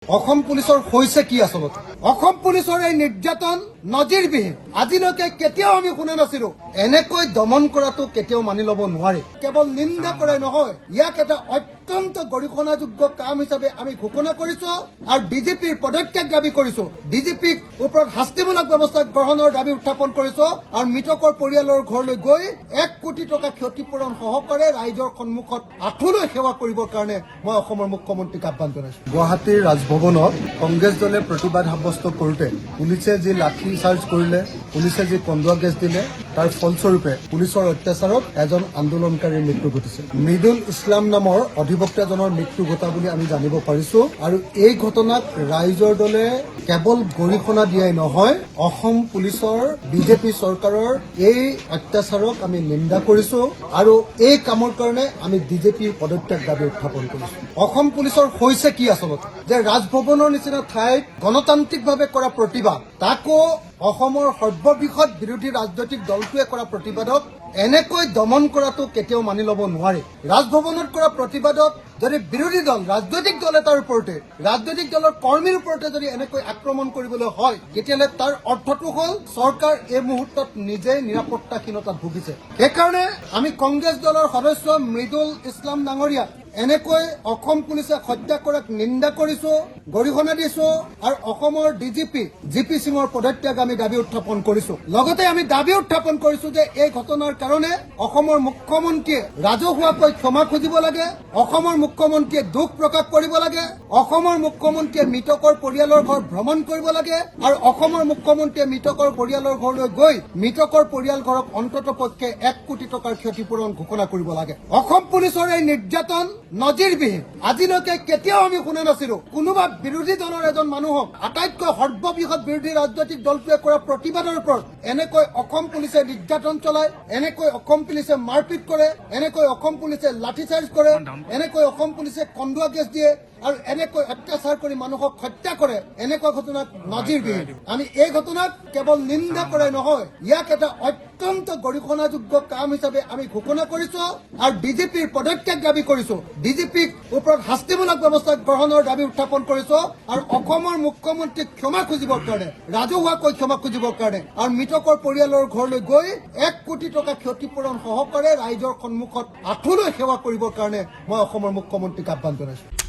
অসম পুলিচৰ হৈছে কি আচলতে অসম পুলিচৰ এই নিৰ্যাতন নজিৰবিহীন আজিলৈকে কেতিয়াও আমি শুনা নাছিলো এনেকৈ দমন কৰাটো কেতিয়াও মানি ল'ব নোৱাৰি কেৱল নিন্দা কৰাই নহয় ইয়াক এটা অত্যন্ত গৰিহণাযোগ্য কাম হিচাপে আমি ঘোষণা কৰিছো আৰু ডিজিপিৰ পদত্যাগ দাবী কৰিছো ডিজিপিক ওপৰত শাস্তিমূলক ব্যৱস্থা গ্ৰহণৰ দাবী উত্থাপন কৰিছো আৰু মৃতকৰ পৰিয়ালৰ ঘৰলৈ গৈ 1 কোটি টকা ক্ষতিপূৰণ সহকাৰে ৰাইজৰ সন্মুখত আঁঠুলৈ সেৱা কৰিবৰ কাৰণে মই অসমৰ মুখ্যমন্ত্ৰীক আহ্বান জনাইছো গুৱাহাটীৰ ৰাজভৱনত কংগ্ৰেছ দলে প্ৰতিবাদ সাব্যস্ত কৰোঁতে পুলিচে যি লাঠি চাৰ্জ কৰিলে পুলিচে যি কন্দুৱা গেছ দিলে তাৰ ফলস্বৰূপে পুলিচৰ অত্যাচাৰত এজন আন্দোলনকাৰীৰ মৃত্যু ঘটিছে মৃদুল ইছলাম নামৰ অধিবক্তাজনৰ মৃত্যু ঘটা বুলি আমি জানিব পাৰিছো আৰু এই ঘটনাক ৰাইজৰ দলে কেৱল গৰিহণা দিয়াই নহয় অসম পুলিচৰ বিজেপি চৰকাৰৰ এই অত্যাচাৰক আমি নিন্দা কৰিছো আৰু এই কামৰ কাৰণে আমি ডিজিপিৰ পদত্যাগ দাবী উত্থাপন কৰিছো অসম পুলিচৰ হৈছে কি আচলতে যে ৰাজভৱনৰ নিচিনা ঠাইত গণতান্ত্ৰিকভাৱে কৰা প্ৰতিবাদ তাকো অসমৰ সৰ্ববৃহৎ বিৰোধী ৰাজনৈতিক দলটোৱে কৰা প্ৰতিবাদক এনেকৈ দমন কৰাটো কেতিয়াও মানি ল'ব নোৱাৰি ৰাজভৱনত কৰা প্ৰতিবাদত যদি বিৰোধী দল ৰাজনৈতিক দল এটাৰ ওপৰতে ৰাজনৈতিক দলৰ কৰ্মীৰ ওপৰতে যদি এনেকৈ আক্ৰমণ কৰিবলৈ হয় তেতিয়াহ'লে তাৰ অৰ্থটো হ'ল চৰকাৰ এই মুহূৰ্তত নিজেই নিৰাপত্তাহীনতাত ভুগিছে সেইকাৰণে আমি কংগ্ৰেছ দলৰ সদস্য মৃদুল ইছলাম ডাঙৰীয়া এনেকৈ অসম পুলিচে হত্যা কৰাক নিন্দা কৰিছো গৰিহণা দিছো আৰু অসমৰ ডিজিপি জিপি সিঙৰ পদত্যাগ আমি দাবী উত্থাপন কৰিছো লগতে আমি দাবী উত্থাপন কৰিছো যে এই ঘটনাৰ কাৰণে অসমৰ মুখ্যমন্ত্ৰীয়ে ৰাজহুৱাকৈ ক্ষমা খুজিব লাগে অসমৰ মুখ্যমন্ত্ৰীয়ে দুখ প্ৰকাশ কৰিব লাগে অসমৰ মুখ্যমন্ত্ৰীয়ে মৃতকৰ পৰিয়ালৰ ঘৰ ভ্ৰমণ কৰিব লাগে আৰু অসমৰ মুখ্যমন্ত্ৰীয়ে মৃতকৰ পৰিয়ালৰ ঘৰলৈ গৈ মৃতকৰ পৰিয়াল ঘৰক অন্ততপক্ষে 1 কোটি টকাৰ ক্ষতিপূৰণ ঘোষণা কৰিব লাগে অসম পুলিচৰ এই নিৰ্যাতন নজিৰবিহীন আজিলৈকে কেতিয়াও আমি শুনা নাছিলো কোনোবা বিৰোধী দলৰ এজন মানুহক আটাইতকৈ সৰ্ববৃহৎ বিৰোধী ৰাজনৈতিক দলটোৱে কৰা প্ৰতিবাদৰ ওপৰত এনেকৈ অসম পুলিচে নিৰ্যাতন চলায় এনেকৈ অসম পুলিচে মাৰপিট কৰে এনেকৈ অসম পুলিচে লাঠিচাৰ্জ কৰে এনেকৈ অসম পুলিচে কন্দুৱা গেছ দিয়ে আৰু এনেকৈ অত্যাচাৰ কৰি মানুহক হত্যা কৰে এনেকুৱা ঘটনাক নজিৰবিহীন আমি এই ঘটনাক কেৱল নিন্দা কৰাই নহয় ইয়াক এটা অত্যন্ত গৰিহণাযোগ্য কাম হিচাপে আমি ঘোষণা কৰিছো আৰু ডিজিপিৰ পদত্যাগ দাবী কৰিছো ডিজিপিক ওপৰত শাস্তিমূলক ব্যৱস্থা গ্ৰহণৰ দাবী উত্থাপন কৰিছো আৰু অসমৰ মুখ্যমন্ত্ৰীক ক্ষমা খুজিবৰ কাৰণে ৰাজহুৱাকৈ ক্ষমা খুজিবৰ কাৰণে আৰু মৃতকৰ পৰিয়ালৰ ঘৰলৈ গৈ 1 কোটি টকা ক্ষতিপূৰণ সহকাৰে ৰাইজৰ সন্মুখত আঁঠুলৈ সেৱা কৰিবৰ কাৰণে মই অসমৰ মুখ্যমন্ত্ৰীক আহ্বান জনাইছো